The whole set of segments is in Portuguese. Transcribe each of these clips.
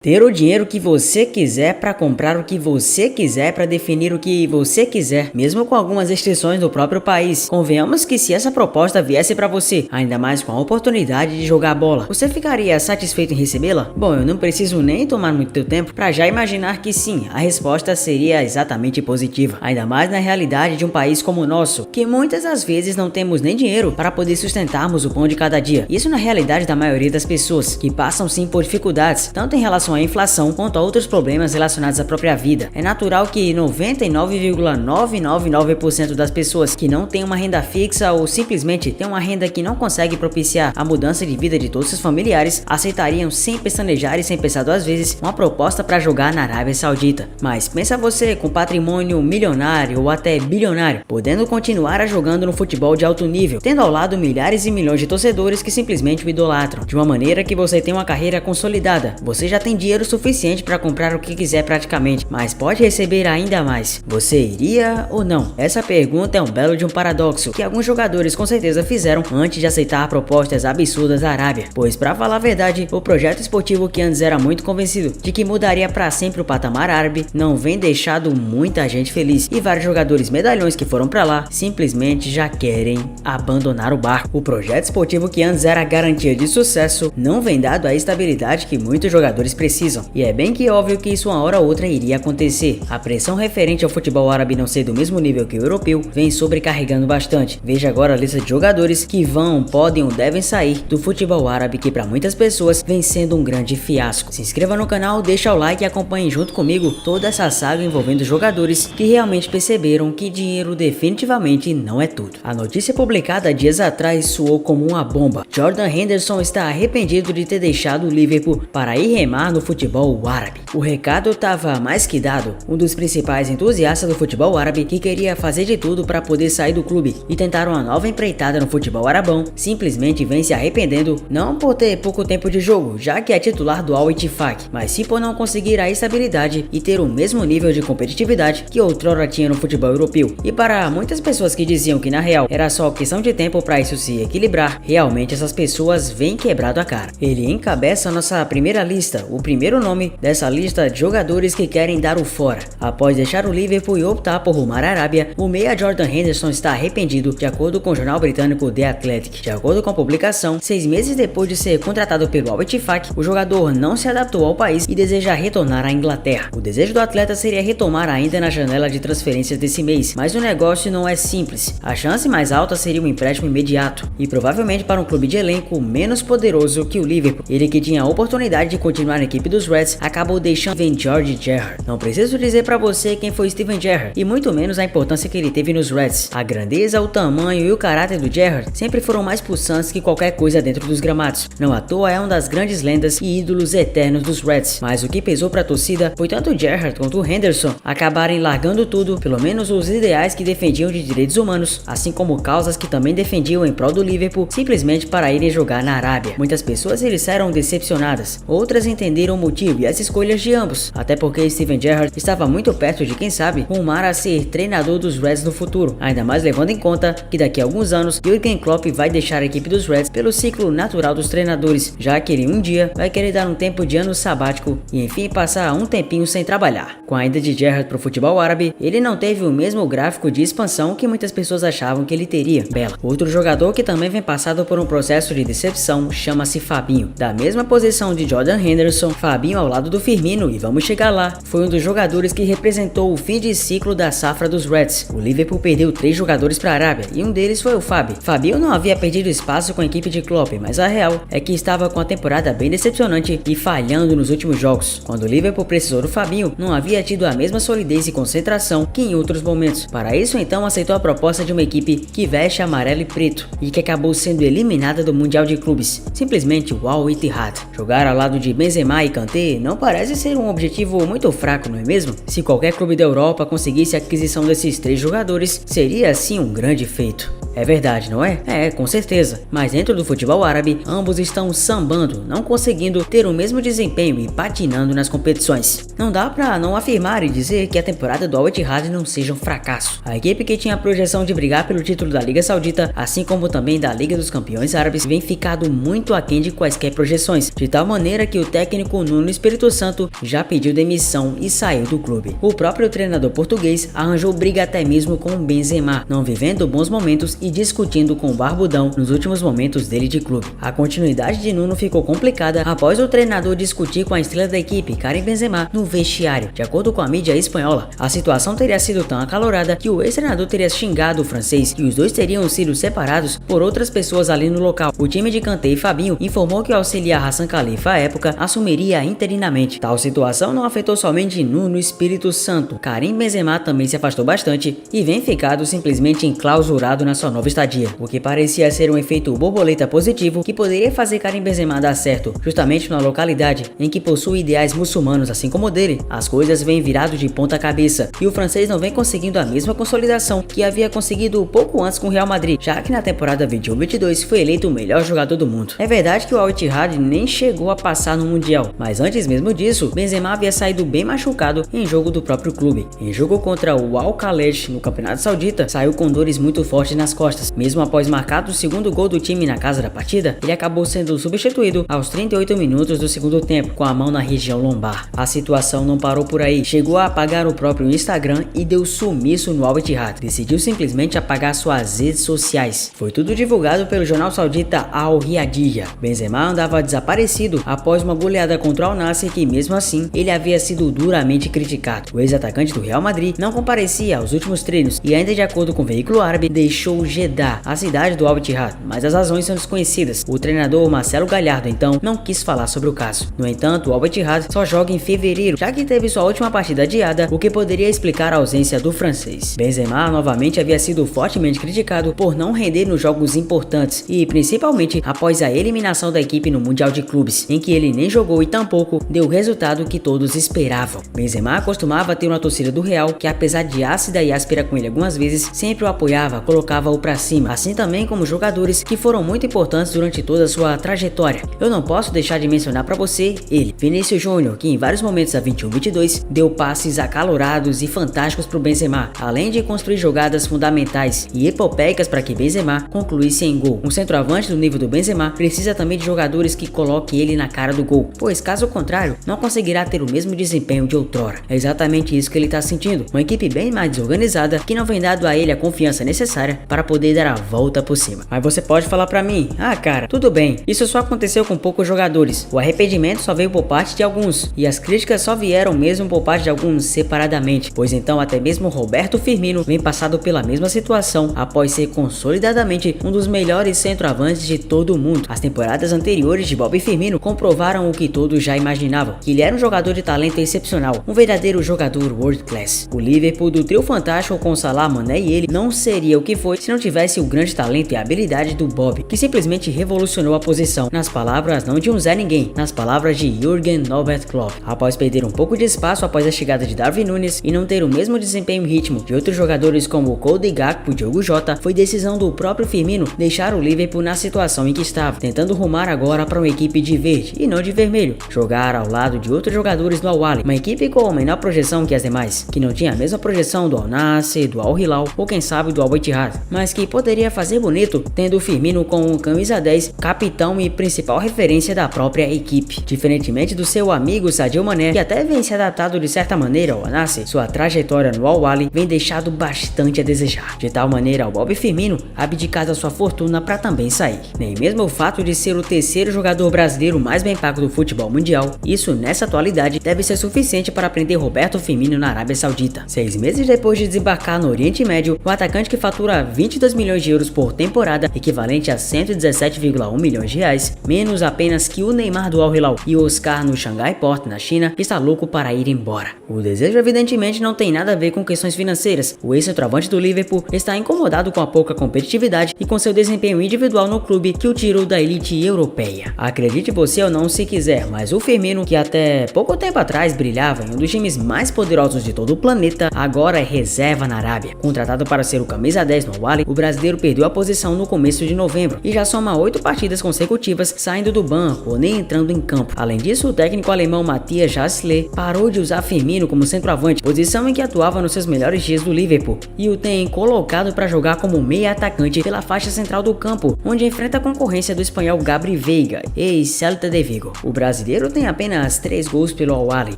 Ter o dinheiro que você quiser para comprar o que você quiser para definir o que você quiser, mesmo com algumas restrições do próprio país. Convenhamos que se essa proposta viesse para você, ainda mais com a oportunidade de jogar bola, você ficaria satisfeito em recebê-la? Bom, eu não preciso nem tomar muito teu tempo para já imaginar que sim, a resposta seria exatamente positiva. Ainda mais na realidade de um país como o nosso, que muitas das vezes não temos nem dinheiro para poder sustentarmos o pão de cada dia. Isso na realidade da maioria das pessoas, que passam sim por dificuldades, tanto em relação à inflação quanto a outros problemas relacionados à própria vida. É natural que 99,999% das pessoas que não têm uma renda fixa ou simplesmente têm uma renda que não consegue propiciar a mudança de vida de todos seus familiares aceitariam sem pestanejar e sem pensar duas vezes uma proposta para jogar na Arábia Saudita. Mas pensa você com patrimônio milionário ou até bilionário, podendo continuar jogando no futebol de alto nível, tendo ao lado milhares e milhões de torcedores que simplesmente o idolatram, de uma maneira que você tem uma carreira consolidada, você já tem dinheiro suficiente para comprar o que quiser praticamente, mas pode receber ainda mais. Você iria ou não? Essa pergunta é um belo de um paradoxo que alguns jogadores com certeza fizeram antes de aceitar propostas absurdas da Arábia, pois para falar a verdade, o projeto esportivo que antes era muito convencido de que mudaria para sempre o patamar árabe não vem deixado muita gente feliz, e vários jogadores medalhões que foram para lá simplesmente já querem abandonar o barco. O projeto esportivo que antes era a garantia de sucesso não vem dado a estabilidade que muitos jogadores precisam. E é bem que óbvio que isso uma hora ou outra iria acontecer. A pressão referente ao futebol árabe não ser do mesmo nível que o europeu vem sobrecarregando bastante. Veja agora a lista de jogadores que vão, podem ou devem sair do futebol árabe, que para muitas pessoas vem sendo um grande fiasco. Se inscreva no canal, deixa o like e acompanhe junto comigo toda essa saga envolvendo jogadores que realmente perceberam que dinheiro definitivamente não é tudo. A notícia publicada dias atrás soou como uma bomba. Jordan Henderson está arrependido de ter deixado o Liverpool para ir remar no futebol árabe. O recado estava mais que dado. Um dos principais entusiastas do futebol árabe, que queria fazer de tudo para poder sair do clube e tentar uma nova empreitada no futebol arabão, simplesmente vem se arrependendo, não por ter pouco tempo de jogo, já que é titular do Al-Ittihad, mas sim por não conseguir a estabilidade e ter o mesmo nível de competitividade que outrora tinha no futebol europeu. E para muitas pessoas que diziam que na real era só questão de tempo para isso se equilibrar, realmente essas pessoas vêm quebrado a cara. Ele encabeça a nossa primeira lista, o primeiro nome dessa lista de jogadores que querem dar o fora. Após deixar o Liverpool e optar por rumar à Arábia, o meia Jordan Henderson está arrependido, de acordo com o jornal britânico The Athletic. De acordo com a publicação, 6 meses depois de ser contratado pelo Al-Ittihad, o jogador não se adaptou ao país e deseja retornar à Inglaterra. O desejo do atleta seria retomar ainda na janela de transferências desse mês, mas o negócio não é simples. A chance mais alta seria um empréstimo imediato, e provavelmente para um clube de elenco menos poderoso que o Liverpool. Ele, que tinha a oportunidade de continuar na equipe dos Reds, acabou deixando Steven George Gerrard. Não preciso dizer para você quem foi Steven Gerrard, e muito menos a importância que ele teve nos Reds. A grandeza, o tamanho e o caráter do Gerrard sempre foram mais pulsantes que qualquer coisa dentro dos gramados. Não à toa é uma das grandes lendas e ídolos eternos dos Reds. Mas o que pesou para a torcida foi tanto o Gerrard quanto o Henderson acabarem largando tudo, pelo menos os ideais que defendiam de direitos humanos, assim como causas que também defendiam em prol do Liverpool, simplesmente para irem jogar na Arábia. Muitas pessoas eles eram decepcionadas, outras entenderam o motivo e as escolhas de ambos, até porque Steven Gerrard estava muito perto de, quem sabe, rumar a ser treinador dos Reds no futuro, ainda mais levando em conta que daqui a alguns anos Jürgen Klopp vai deixar a equipe dos Reds pelo ciclo natural dos treinadores, já que ele um dia vai querer dar um tempo de ano sabático e enfim passar um tempinho sem trabalhar. Com a ida de Gerrard para o futebol árabe, ele não teve o mesmo gráfico de expansão que muitas pessoas achavam que ele teria. Bela. Outro jogador que também vem passado por um processo de decepção chama-se Fabinho. Da mesma posição de Jordan Henderson, Fabinho ao lado do Firmino, e vamos chegar lá, foi um dos jogadores que representou o fim de ciclo da safra dos Reds. O Liverpool perdeu 3 jogadores para a Arábia e um deles foi o Fabinho. Fabinho não havia perdido espaço com a equipe de Klopp, mas a real é que estava com a temporada bem decepcionante e falhando nos últimos jogos. Quando o Liverpool precisou do Fabinho, não havia tido a mesma solidez e concentração que em outros momentos. Para isso, então, aceitou a proposta de uma equipe que veste amarelo e preto e que acabou sendo eliminada do Mundial de Clubes, simplesmente o Al-Ittihad. Jogar ao lado de Benzema e Kanté não parece ser um objetivo muito fraco, não é mesmo? Se qualquer clube da Europa conseguisse a aquisição desses 3 jogadores, seria assim um grande feito. É verdade, não é? É, com certeza. Mas dentro do futebol árabe, ambos estão sambando, não conseguindo ter o mesmo desempenho e patinando nas competições. Não dá pra não afirmar e dizer que a temporada do Al-Ittihad não seja um fracasso. A equipe que tinha a projeção de brigar pelo título da Liga Saudita, assim como também da Liga dos Campeões Árabes, vem ficado muito aquém de quaisquer projeções, de tal maneira que o técnico Nuno Espírito Santo já pediu demissão e saiu do clube. O próprio treinador português arranjou briga até mesmo com o Benzema, não vivendo bons momentos e discutindo com o Barbudão nos últimos momentos dele de clube. A continuidade de Nuno ficou complicada após o treinador discutir com a estrela da equipe, Karim Benzema, no vestiário. De acordo com a mídia espanhola, a situação teria sido tão acalorada que o ex-treinador teria xingado o francês e os dois teriam sido separados por outras pessoas ali no local. O time de Kanté e Fabinho informou que o auxiliar Hassan Khalifa à época assumiria interinamente. Tal situação não afetou somente Nuno Espírito Santo. Karim Benzema também se afastou bastante e vem ficado simplesmente enclausurado na sua nova estadia, o que parecia ser um efeito borboleta positivo que poderia fazer Karim Benzema dar certo, justamente na localidade em que possui ideais muçulmanos assim como o dele. As coisas vêm virado de ponta cabeça e o francês não vem conseguindo a mesma consolidação que havia conseguido pouco antes com o Real Madrid, já que na temporada 21-22 foi eleito o melhor jogador do mundo. É verdade que o Al-Ittihad nem chegou a passar no Mundial, mas antes mesmo disso, Benzema havia saído bem machucado em jogo do próprio clube. Em jogo contra o Al-Khalej no Campeonato Saudita, saiu com dores muito fortes nas costas. Mesmo após marcar o segundo gol do time na casa da partida, ele acabou sendo substituído aos 38 minutos do segundo tempo, com a mão na região lombar. A situação não parou por aí, chegou a apagar o próprio Instagram e deu sumiço no Al-Ittihad. Decidiu simplesmente apagar suas redes sociais. Foi tudo divulgado pelo jornal saudita Al-Riyadiyya. Benzema andava desaparecido após uma goleada contra o Al-Nassr que mesmo assim ele havia sido duramente criticado. O ex-atacante do Real Madrid não comparecia aos últimos treinos e ainda de acordo com o veículo árabe deixou Jeddah, a cidade do Al-Ittihad, mas as razões são desconhecidas. O treinador Marcelo Gallardo então não quis falar sobre o caso. No entanto, o Al-Ittihad só joga em fevereiro, já que teve sua última partida adiada, o que poderia explicar a ausência do francês. Benzema novamente havia sido fortemente criticado por não render nos jogos importantes e principalmente após a eliminação da equipe no Mundial de Clubes, em que ele nem jogou e tampouco deu o resultado que todos esperavam. Benzema costumava ter uma torcida do Real que, apesar de ácida e áspera com ele algumas vezes, sempre o apoiava, colocava-o pra cima, assim também como jogadores que foram muito importantes durante toda a sua trajetória. Eu não posso deixar de mencionar pra você ele, Vinícius Júnior, que em vários momentos da 21-22 deu passes acalorados e fantásticos pro Benzema, além de construir jogadas fundamentais e epopeicas para que Benzema concluísse em gol. Um centroavante do nível do Benzema precisa também de jogadores que coloquem ele na cara do gol, pois caso contrário, não conseguirá ter o mesmo desempenho de outrora. É exatamente isso que ele tá sentindo, uma equipe bem mais desorganizada que não vem dado a ele a confiança necessária para poder dar a volta por cima. Mas você pode falar pra mim, cara, tudo bem, isso só aconteceu com poucos jogadores, o arrependimento só veio por parte de alguns, e as críticas só vieram mesmo por parte de alguns separadamente, pois então até mesmo Roberto Firmino vem passado pela mesma situação após ser consolidadamente um dos melhores centroavantes de todo o mundo. As temporadas anteriores de Bobby Firmino comprovaram o que todos já imaginavam, que ele era um jogador de talento excepcional, um verdadeiro jogador world class. O Liverpool do trio fantástico com Salah, Mané e ele não seria o que foi se não tivesse o grande talento e habilidade do Bobby, que simplesmente revolucionou a posição, nas palavras não de um Zé Ninguém, nas palavras de Jürgen Norbert Klopp. Após perder um pouco de espaço após a chegada de Darwin Núñez e não ter o mesmo desempenho e ritmo de outros jogadores como Cody Gakpo e Diogo Jota, foi decisão do próprio Firmino deixar o Liverpool na situação em que estava, tentando rumar agora para uma equipe de verde e não de vermelho, jogar ao lado de outros jogadores do Al-Ahly, uma equipe com menor projeção que as demais, que não tinha a mesma projeção do Al-Nassr, do Al-Hilal ou quem sabe do Al-Ittihad, mas que poderia fazer bonito tendo o Firmino com o camisa 10, capitão e principal referência da própria equipe. Diferentemente do seu amigo Sadio Mané, que até vem se adaptado de certa maneira ao Al-Nassr, sua trajetória no Al-Ahly vem deixado bastante a desejar. De tal maneira, o Bobby Firmino abdicar da sua fortuna para também sair. Nem mesmo o fato de ser o terceiro jogador brasileiro mais bem pago do futebol mundial, isso nessa atualidade deve ser suficiente para prender Roberto Firmino na Arábia Saudita. 6 meses depois de desembarcar no Oriente Médio, o atacante que fatura 22 milhões de euros por temporada, equivalente a 117,1 milhões de reais, menos apenas que o Neymar do Al-Hilal e o Oscar no Shanghai Port na China, está louco para ir embora. O desejo evidentemente não tem nada a ver com questões financeiras. O ex-centroavante do Liverpool está incomodado com a pouca competitividade e com seu desempenho individual no clube que o tirou da elite europeia. Acredite você ou não se quiser, mas o Firmino, que até pouco tempo atrás brilhava em um dos times mais poderosos de todo o planeta, agora é reserva na Arábia. Contratado para ser o camisa 10 no Al-Ahly, o brasileiro perdeu a posição no começo de novembro e já soma 8 partidas consecutivas saindo do banco ou nem entrando em campo. Além disso, o técnico alemão Matthias Hassler parou de usar Firmino como centroavante, posição em que atuava nos seus melhores dias do Liverpool, e o tem colocado para jogar como meia atacante pela faixa central do campo, onde enfrenta a concorrência do espanhol Gabri Veiga, ex-Celta de Vigo. O brasileiro tem apenas 3 gols pelo Al-Ahly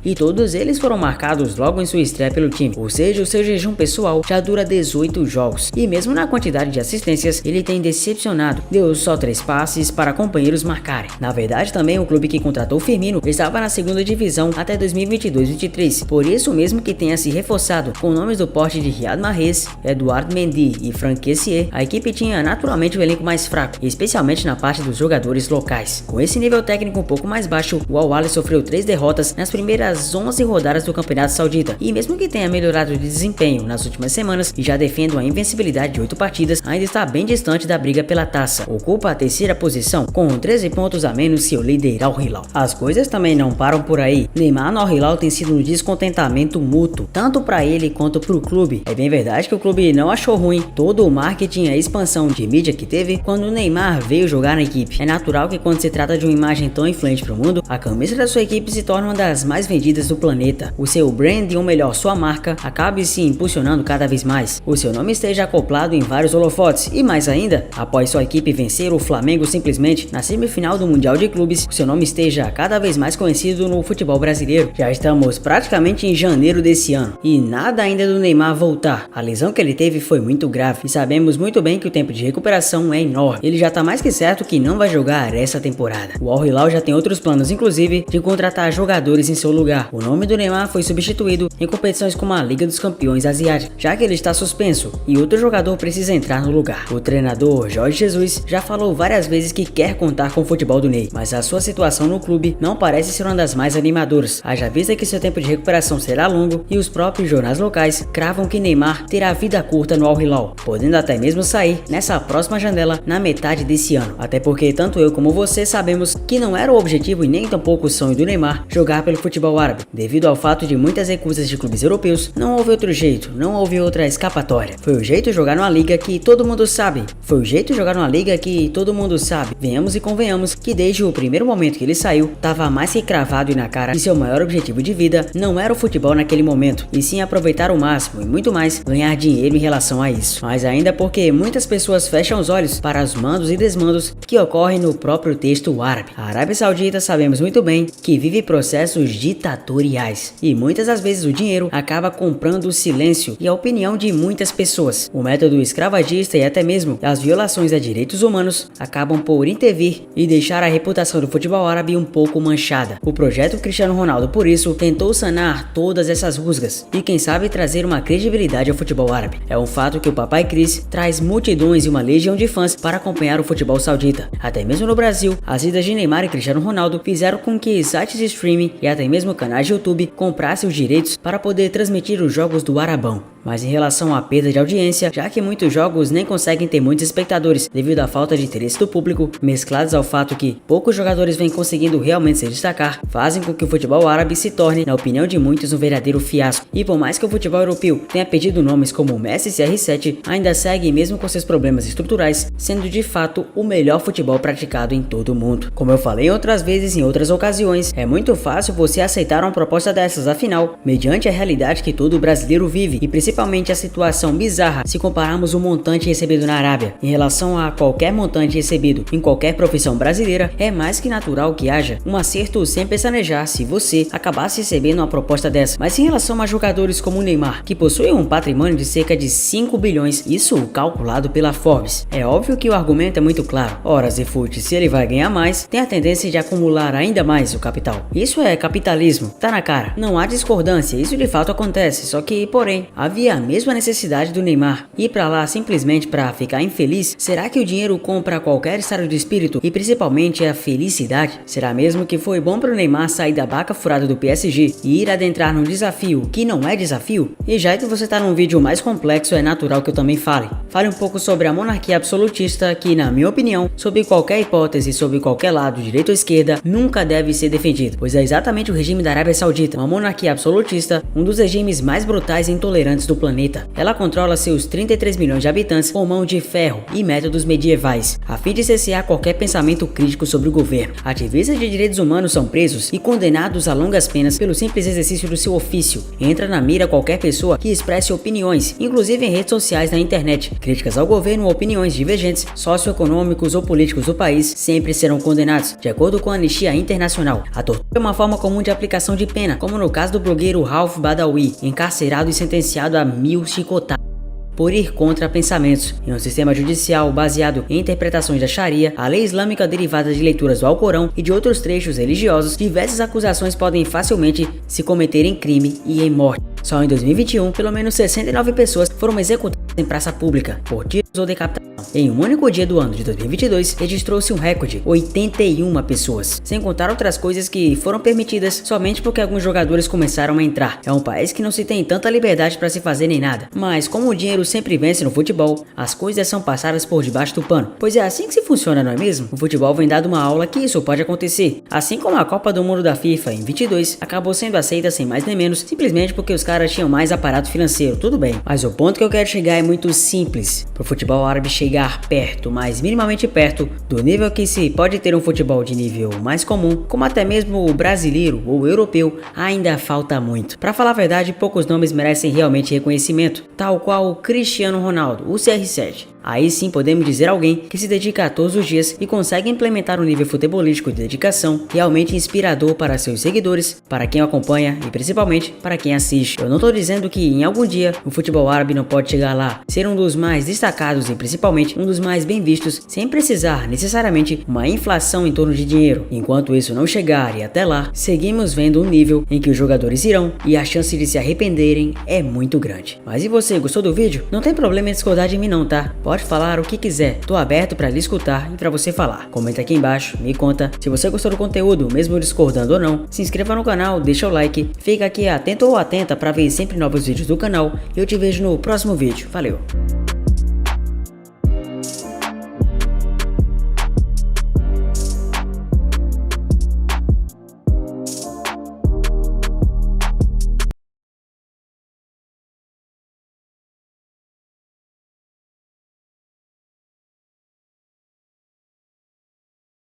e todos eles foram marcados logo em sua estreia pelo time, ou seja, o seu jejum pessoal já dura 18 jogos, e mesmo na quantidade de assistências ele tem decepcionado, deu só 3 passes para companheiros marcarem. Na verdade, também o clube que contratou Firmino estava na segunda divisão até 2022-23, por isso mesmo que tenha se reforçado com nomes do porte de Riyad Mahrez, Edouard Mendy e Franck Kessié, a equipe tinha naturalmente o elenco mais fraco, especialmente na parte dos jogadores locais. Com esse nível técnico um pouco mais baixo, o Al-Ahly sofreu 3 derrotas nas primeiras 11 rodadas do Campeonato Saudita, e mesmo que tenha melhorado de desempenho nas últimas semanas e já defenda uma invencibilidade de 8 partidas, ainda está bem distante da briga pela taça. Ocupa a terceira posição com 13 pontos a menos que o líder Al-Hilal. As coisas também não param por aí. Neymar no Al-Hilal tem sido um descontentamento mútuo, tanto para ele quanto para o clube. É bem verdade que o clube não achou ruim todo o marketing e a expansão de mídia que teve quando o Neymar veio jogar na equipe. É natural que quando se trata de uma imagem tão influente para o mundo, a camisa da sua equipe se torna uma das mais vendidas do planeta. O seu brand, ou melhor, sua marca, acabe se impulsionando cada vez mais. O seu nome esteja acoplado em vários holofotes e mais ainda, após sua equipe vencer o Flamengo simplesmente na semifinal do Mundial de Clubes, o seu nome esteja cada vez mais conhecido no futebol brasileiro. Já estamos praticamente em janeiro desse ano e nada ainda do Neymar voltar. A lesão que ele teve foi muito grave e sabemos muito bem que o tempo de recuperação é enorme. Ele já tá mais que certo que não vai jogar essa temporada. O Al-Hilal já tem outros planos, inclusive, de contratar jogadores em seu lugar. O nome do Neymar foi substituído em competições como a Liga dos Campeões Asiática, já que ele está suspenso e outro jogador precisa entrar no lugar. O treinador Jorge Jesus já falou várias vezes que quer contar com o futebol do Ney, mas a sua situação no clube não parece ser uma das mais animadoras, haja vista que seu tempo de recuperação será longo e os próprios jornais locais cravam que Neymar terá vida curta no Al-Hilal, podendo até mesmo sair nessa próxima janela na metade desse ano, até porque tanto eu como você sabemos que não era o objetivo e nem tampouco o sonho do Neymar jogar pelo futebol árabe. Devido ao fato de muitas recusas de clubes europeus, não houve outro jeito, não houve outra escapatória. Foi o jeito de jogar numa liga que todo mundo sabe. Venhamos e convenhamos que desde o primeiro momento que ele saiu, tava mais que cravado e na cara que seu maior objetivo de vida não era o futebol naquele momento, e sim aproveitar o máximo e muito mais ganhar dinheiro em relação a isso. Mas ainda porque muitas pessoas fecham os olhos para os mandos e desmandos que ocorrem no próprio texto árabe. A Arábia Saudita sabemos muito bem que vive processos ditatoriais e muitas das vezes o dinheiro acaba comprando o silêncio e a opinião de muitas pessoas. O método escravagista e até mesmo as violações a direitos humanos acabam por intervir e deixar a reputação do futebol árabe um pouco manchada. O projeto Cristiano Ronaldo, por isso, tentou sanar todas essas rusgas e quem sabe trazer uma credibilidade ao futebol árabe. É um fato que o Papai Cris traz multidões e uma legião de fãs para acompanhar o futebol saudita. Até mesmo no Brasil, as idas de Neymar e Cristiano Ronaldo fizeram com que sites de streaming e até mesmo canais de YouTube comprassem os direitos para poder transmitir os jogos do Arabão. Mas em relação à perda de audiência, já que muitos jogos nem conseguem ter muitos espectadores devido à falta de interesse do público, mesclados ao fato que poucos jogadores vêm conseguindo realmente se destacar, fazem com que o futebol árabe se torne, na opinião de muitos, um verdadeiro fiasco. E por mais que o futebol europeu tenha perdido nomes como Messi e CR7, ainda segue, mesmo com seus problemas estruturais, sendo de fato o melhor futebol praticado em todo o mundo. Como eu falei outras vezes em outras ocasiões, é muito fácil você aceitar uma proposta dessas, afinal, mediante a realidade que todo brasileiro vive e principalmente a situação bizarra se compararmos o montante recebido na Arábia em relação a qualquer montante recebido em qualquer profissão brasileira, é mais que natural que haja um acerto sem pestanejar se você acabasse recebendo uma proposta dessa. Mas em relação a jogadores como o Neymar, que possui um patrimônio de cerca de 5 bilhões, isso calculado pela Forbes, é óbvio que o argumento é muito claro. Ora, Zefut, se ele vai ganhar mais, tem a tendência de acumular ainda mais o capital. Isso é capitalismo, tá na cara. Não há discordância, isso de fato acontece, só que, porém, havia a mesma necessidade do Neymar ir pra lá simplesmente pra ficar infeliz? Será que o dinheiro compra qualquer estado de espírito e principalmente a felicidade? Será mesmo que foi bom pro Neymar sair da vaca furada do PSG e ir adentrar num desafio que não é desafio? E já que você tá num vídeo mais complexo, é natural que eu também fale um pouco sobre a monarquia absolutista que, na minha opinião, sob qualquer hipótese, sob qualquer lado, direita ou esquerda, nunca deve ser defendido, pois é exatamente o regime da Arábia Saudita, uma monarquia absolutista, um dos regimes mais brutais e intolerantes do do planeta. Ela controla seus 33 milhões de habitantes com mão de ferro e métodos medievais, a fim de cessear qualquer pensamento crítico sobre o governo. Ativistas de direitos humanos são presos e condenados a longas penas pelo simples exercício do seu ofício. Entra na mira qualquer pessoa que expresse opiniões, inclusive em redes sociais na internet, críticas ao governo ou opiniões divergentes, socioeconômicos ou políticos do país, sempre serão condenados. De acordo com a Anistia Internacional, a tortura é uma forma comum de aplicação de pena, como no caso do blogueiro Rauf Badawi, encarcerado e sentenciado a 1000 chicotadas por ir contra pensamentos. Em um sistema judicial baseado em interpretações da Sharia, a lei islâmica derivada de leituras do Alcorão e de outros trechos religiosos, diversas acusações podem facilmente se cometer em crime e em morte. Só em 2021, pelo menos 69 pessoas foram executadas em praça pública por tiros ou decapitação. Em um único dia do ano de 2022, registrou-se um recorde, 81 pessoas, sem contar outras coisas que foram permitidas somente porque alguns jogadores começaram a entrar. É um país que não se tem tanta liberdade para se fazer nem nada, mas como o dinheiro sempre vence no futebol, as coisas são passadas por debaixo do pano, pois é assim que se funciona, não é mesmo? O futebol vem dado uma aula que isso pode acontecer, assim como a Copa do Mundo da FIFA em 22 acabou sendo aceita sem mais nem menos, simplesmente porque os caras tinham mais aparato financeiro, tudo bem. Mas o ponto que eu quero chegar é muito simples, pro futebol árabe chegar perto, mas minimamente perto, do nível que se pode ter um futebol de nível mais comum, como até mesmo o brasileiro ou o europeu, ainda falta muito. Pra falar a verdade, poucos nomes merecem realmente reconhecimento, tal qual o Cristiano Ronaldo, o CR7. Aí sim podemos dizer alguém que se dedica a todos os dias e consegue implementar um nível futebolístico de dedicação realmente inspirador para seus seguidores, para quem o acompanha e principalmente para quem assiste. Eu não tô dizendo que em algum dia o futebol árabe não pode chegar lá, ser um dos mais destacados e principalmente um dos mais bem vistos, sem precisar necessariamente uma inflação em torno de dinheiro. Enquanto isso não chegar e até lá, seguimos vendo um nível em que os jogadores irão e a chance de se arrependerem é muito grande. Mas e você, gostou do vídeo? Não tem problema em discordar de mim não, tá? Pode falar o que quiser, tô aberto para lhe escutar e para você falar. Comenta aqui embaixo, me conta se você gostou do conteúdo, mesmo discordando ou não. Se inscreva no canal, deixa o like, fica aqui atento ou atenta para ver sempre novos vídeos do canal e eu te vejo no próximo vídeo. Valeu!